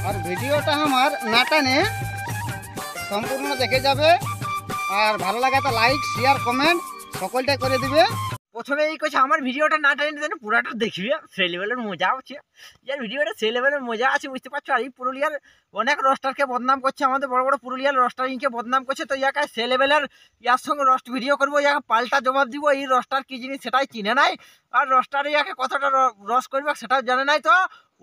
আর ভিডিওটা আমার না টানে সম্পূর্ণ দেখে যাবে। আর ভালো লাগে তো লাইক শেয়ার কমেন্ট সকলটাই করে দিবে। প্রথমে এই কইছে আমার ভিডিওটা না টানে দেন পুরাটা দেখবি, সেই লেভেলের মজা আছে। ইয়ার ভিডিওটা সেই লেভেলের মজা আছে, বুঝতে পারছো। আর এই পুরুলিয়ার অনেক রস্টারকে বদনাম করছে, আমাদের বড় বড় পুরুলিয়ার রস্টারিংকে বদনাম করছে। তো ইয়াকে সেই লেভেলের ইয়ার সঙ্গে রস্ট ভিডিও করবো, ইয়াকে পাল্টা জবাব দিব। এই রস্টার কি জিনিস সেটাই চিনে নাই, আর রস্টারে ইয়াকে কতটা রস করবে সেটাও জানে নাই। তো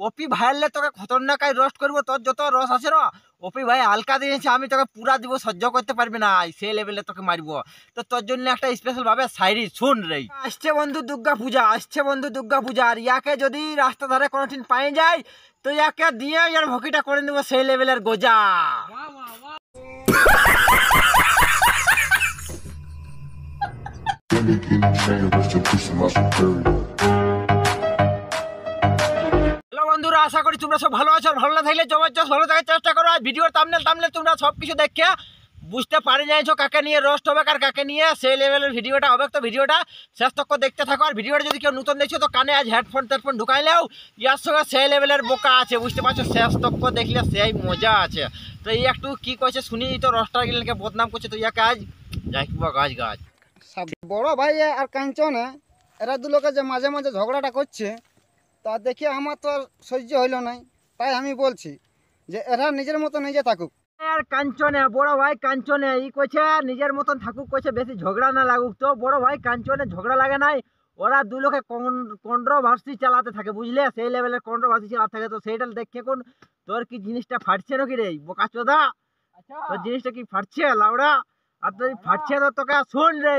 ওপি ভাইয়ারলে তোকে খতরনাকাই রোস্ট করবো, তোর যত রস আছে না ওপি ভাই হালকা দিয়েছে, আমি তোকে পুরা দিব, সহ্য করতে পারবি না, সেই লেভেলে তোকে মারবো। তো তোর জন্য একটা স্পেশাল ভাবে শায়রি শুন রে। আসছে বন্ধু দুর্গা পূজা, আসছে বন্ধু দুর্গা পূজা, আর ইয়াকে যদি রাস্তা ধারে কোনোদিন পাই যায় তো ইয়াকে দিয়ে ইয়ার ভকিটা করে দেবো সেই লেভেলের গোজা। বন্ধুরা আশা করি তোমরা সব ভালো আছো, আর ভালো না থাকলে জবরদস্ত ভালো থাকার চেষ্টা করো। আর ভিডিওর থাম্বনেল তোমরা সব কিছু দেখে বুঝতে পারে যাইছো কাকে নিয়ে রোস্ট হবে আর কাকে নিয়ে সেই লেভেলের ভিডিওটা হবে। তো ভিডিওটা শেষ তক দেখতে থাকো। আর ভিডিওটা যদি কেউ নতুন দেখছো তো কানে আজ হেডফোন ঢুকাইলেও ইয়ার সঙ্গে সেই লেভেলের বোকা আছে, বুঝতে পারছো। শেষ তক দেখলে সেই মজা আছে। তো এই একটু কি কইছে শুনি, তো রস্টার গিলকে বদনাম করছে। তো ইয়াকে আজ যাইবা গাছ গাছ বড় ভাই আর কাঞ্চনে এরা দু লোকে যে মাঝে মাঝে ঝগড়াটা করছে তা দেখে আমার তো আর সহ্য হইল নাই। তাই আমি বলছি যে এরা নিজের মতো নিজে থাকুক। আর কাঞ্চনে বড় ভাই কাঞ্চনে ই কইছে নিজের মতন থাকুক, কইছে বেশি ঝগড়া না লাগুক। তো বড় ভাই কাঞ্চনে ঝগড়া লাগে নাই, ওরা দু লোকে কন্ট্রোভার্সি চালাতে থাকে, বুঝলে, সেই লেভেলের কন্ট্রোভার্সি চালাতে থাকে। তো সেইটা দেখে কোন তোর কি জিনিসটা ফাটছে নাকি রে বোকা চোদা, তোর জিনিসটা কি ফাটছে লাউড়া? আর তুই ফাটছে তো তোকে শোন রে,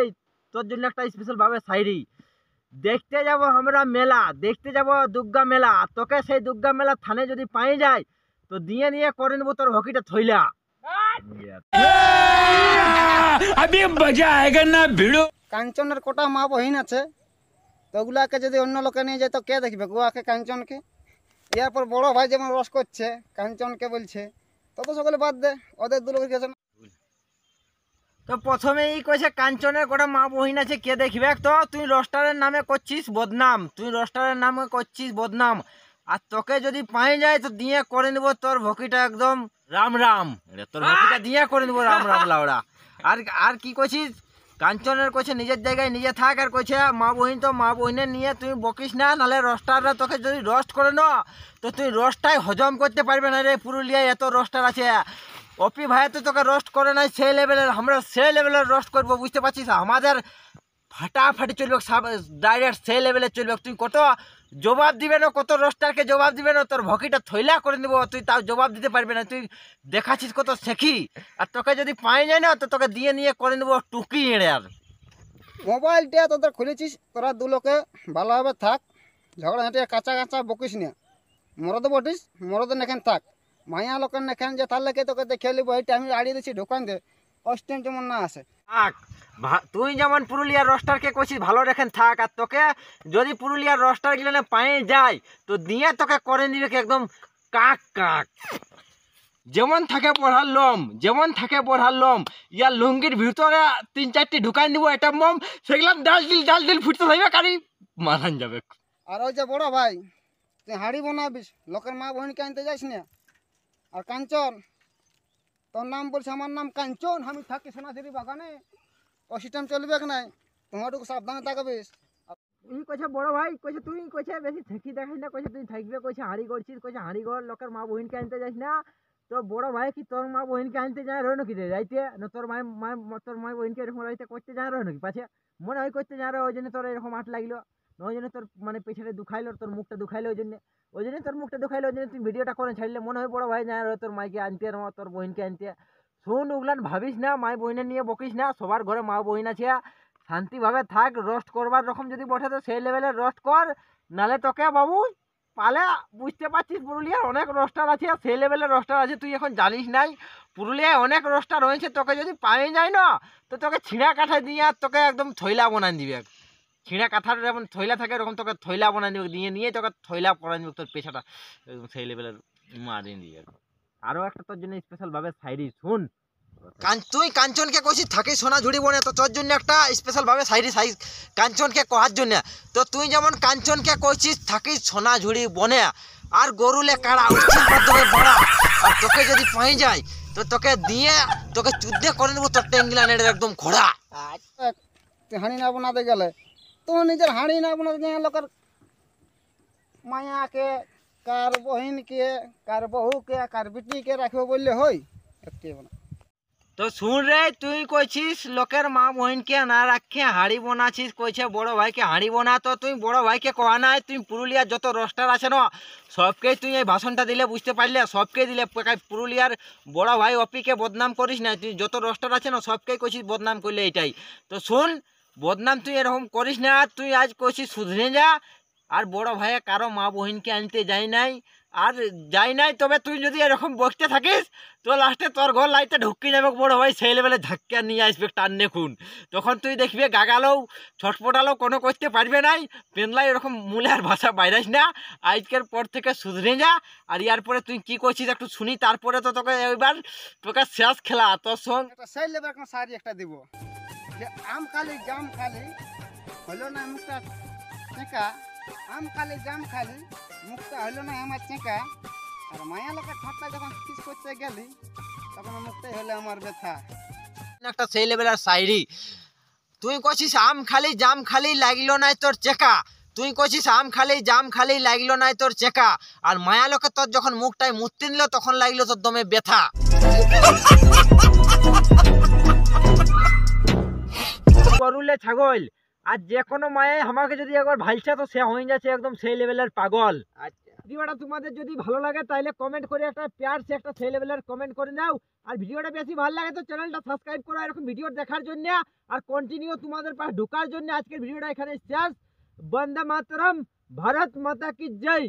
তোর জন্য একটা স্পেশাল ভাবে শায়রি। দেখতে যাব আমরা মেলা, দেখতে যাব দুর্গা মেলা, তোকে সেই দুর্গা মেলা থানে যদি পাই যায় তো দিয়ে নিয়ে করে নেবো তোর হকিটা থইলা। কাঞ্চনের কোটা মা বহিন আছে, তো ওগুলাকে যদি অন্য লোকে নিয়ে যায় তো কে দেখবে গোয়াকে কাঞ্চনকে? এরপর বড় ভাই যেমন রস করছে কাঞ্চনকে বলছে, তত সকলে বাদ দে, ওদের দু লোকের গেছে। তো প্রথমেই কইছে কাঞ্চনের কোটা মা বহিন আছে কে দেখবে। তো তুই রস্টারের নামে করছিস বদনাম, তুই রস্টারের নামে করছিস বদনাম। আর তোকে যদি পাই যায় তো দিয়ে করে নেবো তোর ভকিটা একদম রাম রাম, তোর ভকিটা দিয়ে করে নেবো রাম রাম লাউড়া। আর কি কইছিস কাঞ্চনের কইছে নিজের জায়গায় নিজে থাক, আর কইছে মা বহিন, তো মা বহিনের নিয়ে তুই বকিস না, নাহলে রস্টাররা তোকে যদি রোস্ট করে না তো তুই রোস্টটাই হজম করতে পারবে না রে। পুরুলিয়ায় এত রস্টার আছে, ওপি ভাই তো তোকে রোস্ট করে নাই সেই লেভেলের, আমরা সেই লেভেলের রোস্ট করবো, বুঝতে পারছিস। আমাদের ফাটাফাটি চলবে, ডাইরেক্ট সেই লেভেলে চলবে। তুই কত জবাব দিবে না, কত রোস্টারকে জবাব দিবে না, তোর ভকিটা থইলা করে দেবো, তুই তাও জবাব দিতে পারবি না। তুই দেখাচ্ছিস কত শেখি, আর তোকে যদি পাই যায় না তো তোকে দিয়ে নিয়ে করে নেবো টুকি এড়ে। আর মোবাইলটা তোদের খুলেছিস, তোরা দু লোকে ভালোভাবে থাক, ঝগড়া ঝাঁটিয়ে কাঁচা কাঁচা বকিস না। মরদ বটিস মরদ নেখান থাক, মাইয়া লোকের নেখান যে তার লেগে তোকে দেখে নিব। এইটা আমি আড়িয়ে দিচ্ছি ঢোকান দে, অস্টেন যেমন না আসে। তুই যেমন পুরুলিয়ার রস্টারকে কইছিস ভালো রেখেন থাক, আর তোকে যদি পুরুলিয়ার রস্টার গিলে পায়ে যায় তো দিয়ে তোকে করে নিবে একদম কাক কাক। যেমন থাকে পড়ার লোম, যেমন থাকে পড়ার লোম, ইয়ার লুঙ্গির ভিতরে 3-4টি ঢুকাই নিব এটা মম, সেগুলো ডাল দিল ফুটতে থাকবে, কারি মারান যাবে। আর ওই যে বড় ভাই তুই হাঁড়ি বানাবিস, লোকের মা বোনকে আনতে যাস না। আর কাঞ্চন তোর নাম বলছে, আমার নাম কাঞ্চন, আমি থাকি সোনাঝুরি বাগানে, ও সিস্টেম চলবে নাই, তোমারটুকু সাবধানে থাকবিস। এই কইছে বড় ভাই, কইছে তুই কইছে বেশি ঠেকি দেখাস না, কইছে তুই থাকবে, কইছে হাঁড়ি করছিস, কইছে হাঁড়ি ঘর লোকের মা বোনকে আনতে যাস না। তো বড় ভাই কি তোর মা বোনকে আনতে যায় রয় নাকি রে রাইতে? না তোর মা বোনকে এরকম রাইতে করতে যায় রয় নাকি? পাছে মনে হয় করতে যায়, ওই জন্য তোর এরকম আট লাগলো, ওই জন্য তোর মানে পেছনে দুখাইলো, তোর মুখটা দুখাইলো, ওই জন্য তোর মুখটা দুখাইলো, ওই জন্য তুই ভিডিওটা করে ছাড়লে মনে হয় বড় ভাই যায় তোর মাইকে আনতে, তোর বোনকে আনতে। শুন ওগুলান ভাবিস না, মাই বোনের নিয়ে বকিস না, সবার ঘরে মা বোন আছে, শান্তিভাবে থাক। রোস্ট করবার রকম যদি বসে তো সেই লেভেলের রোস্ট কর, নালে তোকে বাবু পালে, বুঝতে পারছিস পুরুলিয়ার অনেক রোস্টার আছে, সেই লেভেলের রোস্টার আছে, তুই এখন জানিস নাই। পুরুলিয়ায় অনেক রোস্টার রয়েছে, তোকে যদি পাই যায় না তো তোকে ছিঁড়া কাঠায় দিয়ে আর তোকে একদম থইলা বানাই দিবে। ছিঁড়া কাঠার যেমন থইলা থাকে এরকম তোকে থইলা বানাই দিবে, দিয়ে নিয়ে তোকে থইলা পরাই দিবে, তোর পেছাটা সেই লেভেলের মারিয়ে দিবে। আরও একটা তোর জন্য স্পেশালভাবে শায়রি শুন। তুই কাঞ্চনকে কইছিস থাকি সোনাঝুরি বনে, তো তোর জন্য একটা স্পেশাল ভাবে শায়রি কাঞ্চনকে কহার জন্য। তো তুই যেমন কাঞ্চনকে কইছিস থাকি সোনাঝুরি বনে, আর গরুলে কাড়া উচিত মাধ্যমে বড়া, তোকে যদি পাই যায় তো তোকে দিয়ে তোকে যুদ্ধে করে নেবো তোর টেঙ্গিলানের একদম ঘোড়া। তুই হাঁড়ি না বানাতে গেলে তো নিজের হাঁড়ি না বানাতে গেলে লোকের মায়াকে কার বহিনকে কার বহুকে কার বেটিকে রাখবে বললে হই একটি বানা। তো শুন রে, তুই কইছিস লোকের মা বহিনকে না রাখে হাঁড়ি বানাছিস, কইছে বড় ভাইকে হাঁড়ি বানা। তো তুই বড় ভাইকে কয়া নাই, তুই পুরুলিয়ার যত রোস্টার আছে না সবকেই তুই এই ভাষণটা দিলে বুঝতে পারলে, সবকেই দিলে পুরুলিয়ার বড় ভাই অপিকে বদনাম করিস না। তুই যত রোস্টার আছে না সবকেই কইছিস বদনাম করলে এইটাই। তো শুন, বদনাম তুই এরকম করিস না, তুই আজ কইছিস শুধরে যা। আর বড় ভাইয়ে কারো মা বহিনকে আনতে যাই নাই আর যাই নাই, তবে তুই যদি এরকম বসতে থাকিস তো লাস্টে তোর ঘর লাইতে ঢুকি যাবে বড় ভাই, সেই লেভেলে ধাক্কা নিয়ে আসবে টান্নে খুন। তখন তুই দেখবি গাগালেও ছটপটালেও কোনো করতে পারবে নাই। পেনলাই এরকম মূলে আর ভাষা বাইরাস না, আজকের পর থেকে শুধরে যা। আর ইয়ার পরে তুই কি করছিস একটু শুনি, তারপরে তো তোকে এবার তোকে শেষ খেলা তোর সঙ্গ। একটা সেই লেবে একটা শাড়ি একটা দিব যে আম খালি জাম খালি হলো না মুখটা চেঁকা, আম খালি জাম খালি মুখটা হলো না আমার চেঁকা, আর মায়া লোকের ঠাট্টা যখন কিস করতে গেলি তখন মুখটাই হলো আমার ব্যথা। একটা সেই লেভেলের শায়রি। তুই কছিস আম খালি জাম খালি লাগিল নাই তোর চেকা, তুই কছিস আম খালি জাম খালি লাগিল নাই তোর চেকা, আর মায়া লোকে তোর যখন মুখটায় মুত্তি নিল তখন লাগলো তোর দমে ব্যথা। গরুলে ছাগল আর যে কোনো মায়ে আমাকে যদি একবার ভাইলছে তো সে হয়ে যাচ্ছে একদম সেই লেভেলের পাগল। ভিডিওটা তোমাদের যদি ভালো লাগে তাহলে কমেন্ট করে একটা প্যার সে একটা সেই লেভেলের কমেন্ট করে দাও। আর ভিডিওটা বেশি ভালো লাগে তো চ্যানেলটা সাবস্ক্রাইব করো এরকম ভিডিও দেখার জন্য, আর কন্টিনিউ তোমাদের পাশে ঢোকার জন্য। আজকের ভিডিওটা এখানে শেষ। বন্দে মাতরম, ভারত মাতা কি জয়।